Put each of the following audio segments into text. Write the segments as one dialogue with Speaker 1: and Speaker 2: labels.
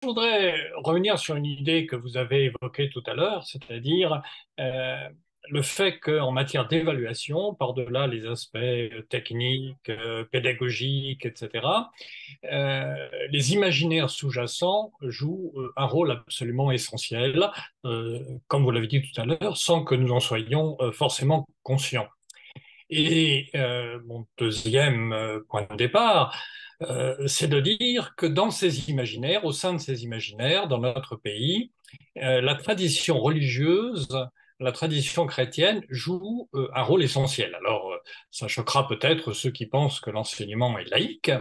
Speaker 1: voudrais revenir sur une idée que vous avez évoquée tout à l'heure, c'est-à-dire euh, le fait qu'en matière d'évaluation, par-delà les aspects techniques, pédagogiques, etc., les imaginaires sous-jacents jouent un rôle absolument essentiel, comme vous l'avez dit tout à l'heure, sans que nous en soyons forcément conscients. Et mon deuxième point de départ, c'est de dire que dans ces imaginaires, au sein de ces imaginaires, dans notre pays, la tradition religieuse, la tradition chrétienne joue un rôle essentiel. Alors, ça choquera peut-être ceux qui pensent que l'enseignement est laïque,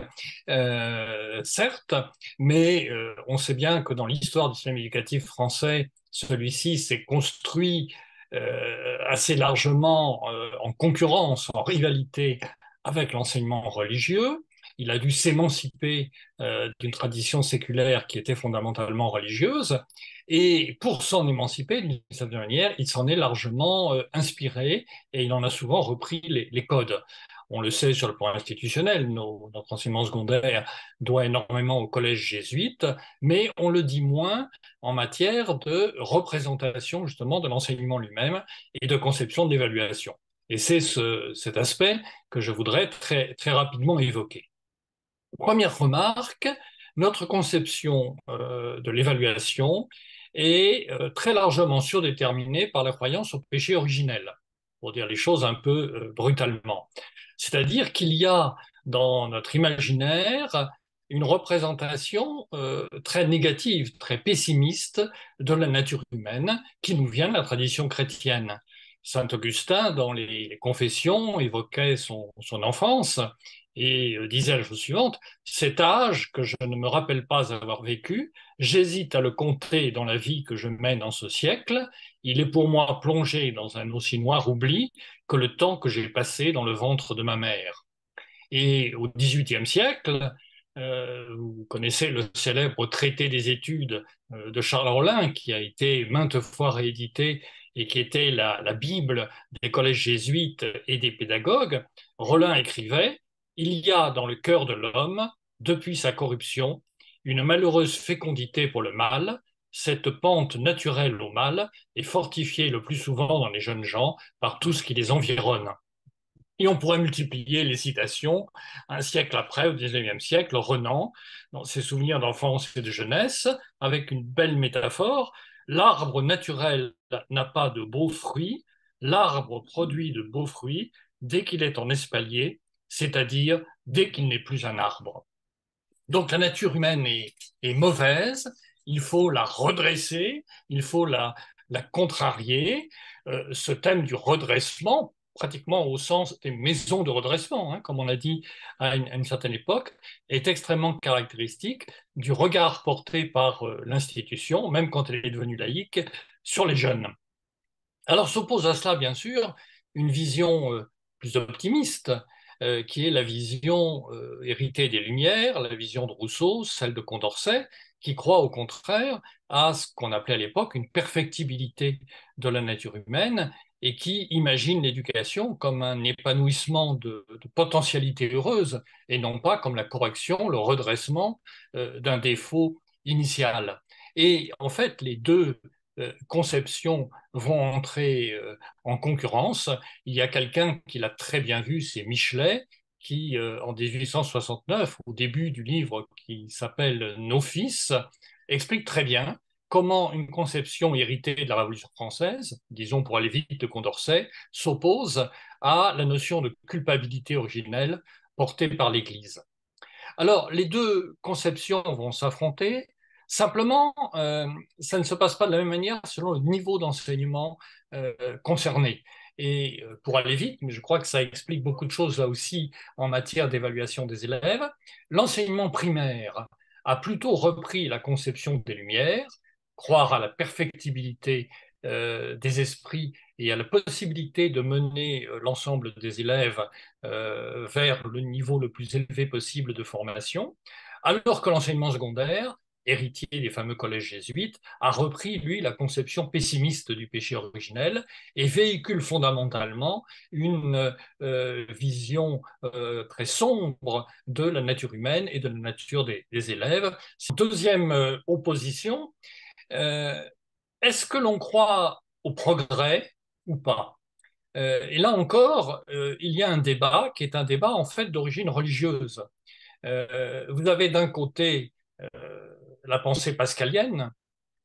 Speaker 1: certes, mais on sait bien que dans l'histoire du système éducatif français, celui-ci s'est construit assez largement en concurrence, en rivalité avec l'enseignement religieux. Il a dû s'émanciper d'une tradition séculaire qui était fondamentalement religieuse. Et pour s'en émanciper, d'une certaine manière, il s'en est largement inspiré et il en a souvent repris les codes. On le sait sur le plan institutionnel, notre enseignement secondaire doit énormément au collège jésuite, mais on le dit moins en matière de représentation justement de l'enseignement lui-même et de conception de l'évaluation. Et c'est cet aspect que je voudrais très rapidement évoquer. Première remarque, notre conception de l'évaluation est très largement surdéterminée par la croyance au péché originel, pour dire les choses un peu brutalement. C'est-à-dire qu'il y a dans notre imaginaire une représentation très négative, très pessimiste de la nature humaine qui nous vient de la tradition chrétienne. Saint Augustin, dans les Confessions, évoquait son enfance et disait la chose suivante: cet âge que je ne me rappelle pas avoir vécu, j'hésite à le compter dans la vie que je mène en ce siècle. Il est pour moi plongé dans un aussi noir oubli que le temps que j'ai passé dans le ventre de ma mère. Et au XVIIIe siècle, vous connaissez le célèbre traité des études de Charles Rollin, qui a été maintes fois réédité et qui était la Bible des collèges jésuites et des pédagogues. Rollin écrivait: il y a dans le cœur de l'homme, depuis sa corruption, une malheureuse fécondité pour le mal. Cette pente naturelle au mal est fortifiée le plus souvent dans les jeunes gens par tout ce qui les environne. Et on pourrait multiplier les citations. Un siècle après, au XIXe siècle, Renan, dans ses souvenirs d'enfance et de jeunesse, avec une belle métaphore: l'arbre naturel n'a pas de beaux fruits, l'arbre produit de beaux fruits dès qu'il est en espalier, c'est-à-dire dès qu'il n'est plus un arbre. Donc la nature humaine est mauvaise, il faut la redresser, il faut la contrarier. Ce thème du redressement, pratiquement au sens des maisons de redressement, hein, comme on a dit à une certaine époque, est extrêmement caractéristique du regard porté par l'institution, même quand elle est devenue laïque, sur les jeunes. Alors s'oppose à cela, bien sûr, une vision plus optimiste, qui est la vision héritée des Lumières, la vision de Rousseau, celle de Condorcet, qui croit au contraire à ce qu'on appelait à l'époque une perfectibilité de la nature humaine et qui imagine l'éducation comme un épanouissement de potentialités heureuses et non pas comme la correction, le redressement d'un défaut initial. Et en fait, les deux conceptions vont entrer en concurrence. Il y a quelqu'un qui l'a très bien vu, c'est Michelet, qui, en 1869, au début du livre qui s'appelle Nos fils, explique très bien comment une conception héritée de la Révolution française, disons pour aller vite de Condorcet, s'oppose à la notion de culpabilité originelle portée par l'Église. Alors, les deux conceptions vont s'affronter. Simplement, ça ne se passe pas de la même manière selon le niveau d'enseignement concerné. Et pour aller vite, mais je crois que ça explique beaucoup de choses là aussi en matière d'évaluation des élèves, l'enseignement primaire a plutôt repris la conception des Lumières, croire à la perfectibilité des esprits et à la possibilité de mener l'ensemble des élèves vers le niveau le plus élevé possible de formation, alors que l'enseignement secondaire héritier des fameux collèges jésuites, a repris, lui, la conception pessimiste du péché originel et véhicule fondamentalement une vision très sombre de la nature humaine et de la nature des élèves. Deuxième opposition, euh, est-ce que l'on croit au progrès ou pas? Et là encore, il y a un débat qui est un débat en fait d'origine religieuse. Vous avez d'un côté la pensée pascalienne,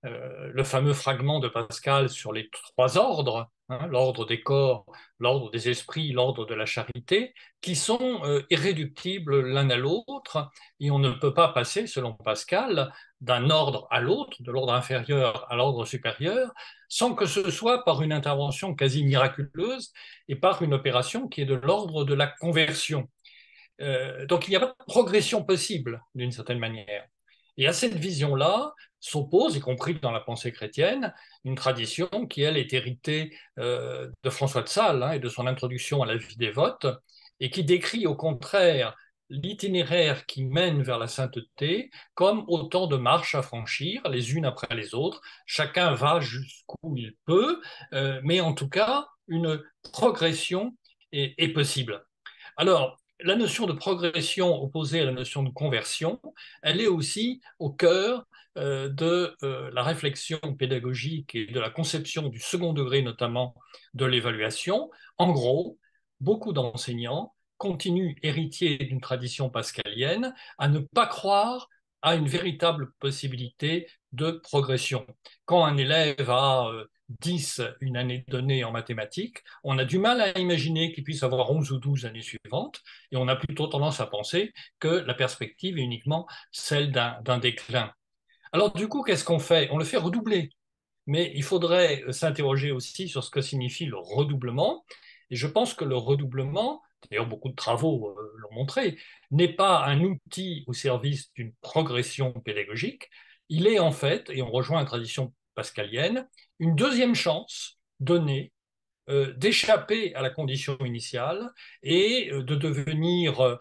Speaker 1: le fameux fragment de Pascal sur les trois ordres, hein, l'ordre des corps, l'ordre des esprits, l'ordre de la charité, qui sont irréductibles l'un à l'autre, et on ne peut pas passer, selon Pascal, d'un ordre à l'autre, de l'ordre inférieur à l'ordre supérieur, sans que ce soit par une intervention quasi miraculeuse et par une opération qui est de l'ordre de la conversion. Donc il n'y a pas de progression possible d'une certaine manière. Et à cette vision-là s'oppose, y compris dans la pensée chrétienne, une tradition qui, elle, est héritée de François de Sales, hein, et de son introduction à la vie dévote, et qui décrit au contraire l'itinéraire qui mène vers la sainteté comme autant de marches à franchir, les unes après les autres. Chacun va jusqu'où il peut, mais en tout cas, une progression est possible. Alors, la notion de progression opposée à la notion de conversion, elle est aussi au cœur de la réflexion pédagogique et de la conception du second degré, notamment de l'évaluation. En gros, beaucoup d'enseignants continuent, héritiers d'une tradition pascalienne, à ne pas croire à une véritable possibilité de progression. Quand un élève a 10 une année donnée en mathématiques, on a du mal à imaginer qu'il puisse avoir 11 ou 12 années suivantes, et on a plutôt tendance à penser que la perspective est uniquement celle d'un déclin. Alors du coup, qu'est-ce qu'on fait? On le fait redoubler. Mais il faudrait s'interroger aussi sur ce que signifie le redoublement. Et je pense que le redoublement, d'ailleurs beaucoup de travaux l'ont montré, n'est pas un outil au service d'une progression pédagogique. Il est en fait, et on rejoint la tradition pascalienne, une deuxième chance donnée d'échapper à la condition initiale et de devenir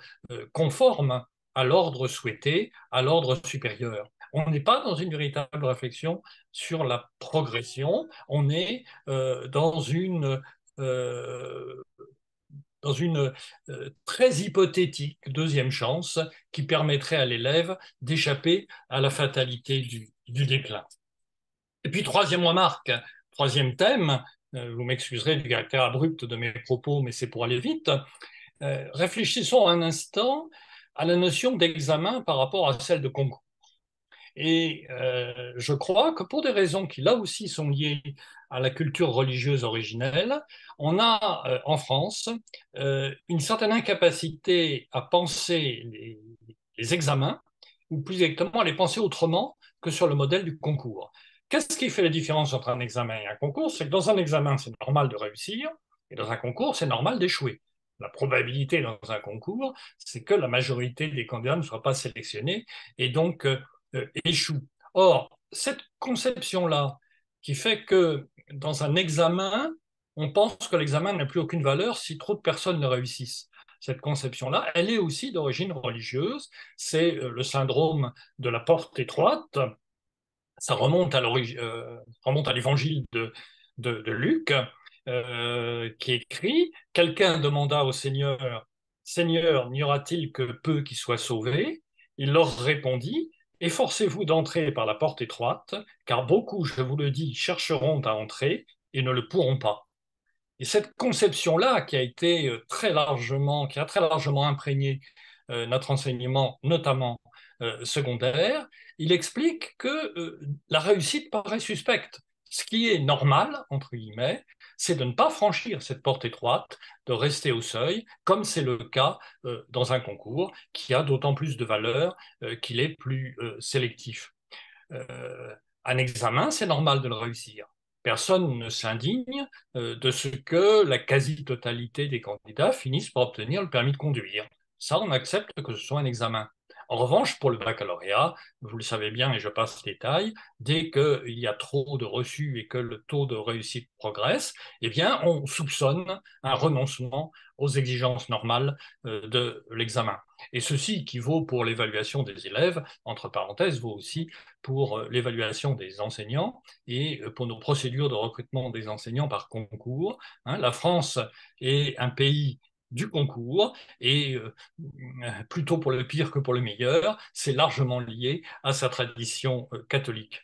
Speaker 1: conforme à l'ordre souhaité, à l'ordre supérieur. On n'est pas dans une véritable réflexion sur la progression, on est euh, dans une très hypothétique deuxième chance qui permettrait à l'élève d'échapper à la fatalité du déclin. Et puis, troisième remarque, troisième thème, vous m'excuserez du caractère abrupt de mes propos, mais c'est pour aller vite. Réfléchissons un instant à la notion d'examen par rapport à celle de concours. Et je crois que pour des raisons qui, là aussi, sont liées à la culture religieuse originelle, on a en France une certaine incapacité à penser les examens, ou plus exactement à les penser autrement que sur le modèle du concours. Qu'est-ce qui fait la différence entre un examen et un concours? C'est que dans un examen, c'est normal de réussir, et dans un concours, c'est normal d'échouer. La probabilité dans un concours, c'est que la majorité des candidats ne soient pas sélectionnés et donc échoue. Or, cette conception-là, qui fait que dans un examen, on pense que l'examen n'a plus aucune valeur si trop de personnes le réussissent. Cette conception-là, elle est aussi d'origine religieuse. C'est le syndrome de la porte étroite. Ça remonte à l'évangile de Luc, qui écrit, quelqu'un demanda au Seigneur, Seigneur, n'y aura-t-il que peu qui soient sauvés? Il leur répondit, efforcez-vous d'entrer par la porte étroite, car beaucoup, je vous le dis, chercheront à entrer et ne le pourront pas. Et cette conception-là, qui a très largement imprégné notre enseignement, notamment secondaire, il explique que la réussite paraît suspecte. Ce qui est normal, entre guillemets, c'est de ne pas franchir cette porte étroite, de rester au seuil, comme c'est le cas dans un concours, qui a d'autant plus de valeur qu'il est plus sélectif. Euh, un examen, c'est normal de le réussir. Personne ne s'indigne de ce que la quasi-totalité des candidats finissent par obtenir le permis de conduire. Ça, on accepte que ce soit un examen. En revanche, pour le baccalauréat, vous le savez bien et je passe les détails, dès qu'il y a trop de reçus et que le taux de réussite progresse, eh bien, on soupçonne un renoncement aux exigences normales de l'examen. Et ceci équivaut pour l'évaluation des élèves, entre parenthèses, vaut aussi pour l'évaluation des enseignants et pour nos procédures de recrutement des enseignants par concours. La France est un pays du concours et plutôt pour le pire que pour le meilleur, c'est largement lié à sa tradition catholique.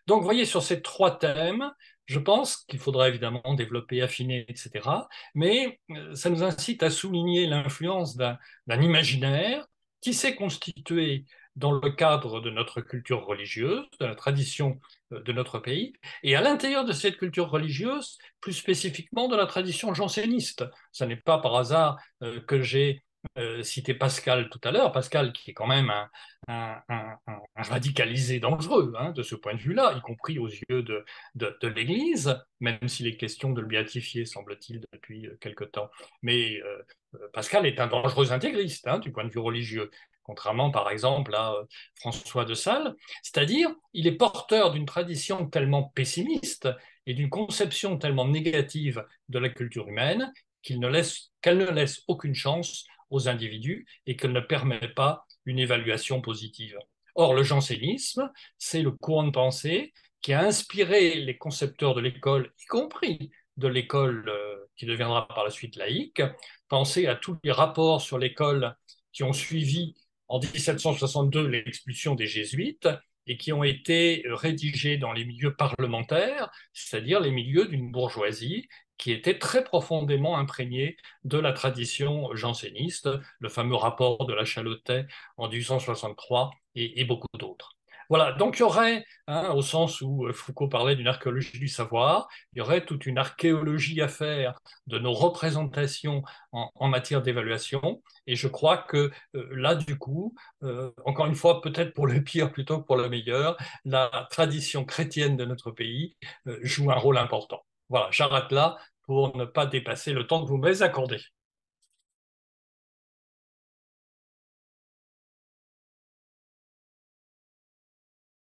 Speaker 1: Donc, vous voyez, sur ces trois thèmes, je pense qu'il faudra évidemment développer, affiner, etc. Mais ça nous incite à souligner l'influence d'un imaginaire qui s'est constitué dans le cadre de notre culture religieuse, de la tradition de notre pays, et à l'intérieur de cette culture religieuse, plus spécifiquement de la tradition janséniste. Ce n'est pas par hasard que j'ai cité Pascal tout à l'heure, Pascal qui est quand même un radicalisé dangereux de ce point de vue-là, y compris aux yeux de l'Église, même s'il est question de le béatifier, semble-t-il, depuis quelque temps. Mais Pascal est un dangereux intégriste du point de vue religieux, contrairement par exemple à François de Sales, c'est-à-dire il est porteur d'une tradition tellement pessimiste et d'une conception tellement négative de la culture humaine qu'elle ne laisse aucune chance aux individus et qu'elle ne permet pas une évaluation positive. Or, le jansénisme, c'est le courant de pensée qui a inspiré les concepteurs de l'école, y compris de l'école qui deviendra par la suite laïque. Pensez à tous les rapports sur l'école qui ont suivi en 1762 l'expulsion des jésuites et qui ont été rédigés dans les milieux parlementaires, c'est-à-dire les milieux d'une bourgeoisie qui était très profondément imprégnée de la tradition janséniste, le fameux rapport de la Chalotais en 1863 et beaucoup d'autres. Voilà, donc il y aurait, au sens où Foucault parlait d'une archéologie du savoir, il y aurait toute une archéologie à faire de nos représentations en matière d'évaluation. Et je crois que là, du coup, encore une fois, peut-être pour le pire plutôt que pour le meilleur, la tradition chrétienne de notre pays joue un rôle important. Voilà, j'arrête là pour ne pas dépasser le temps que vous m'avez accordé.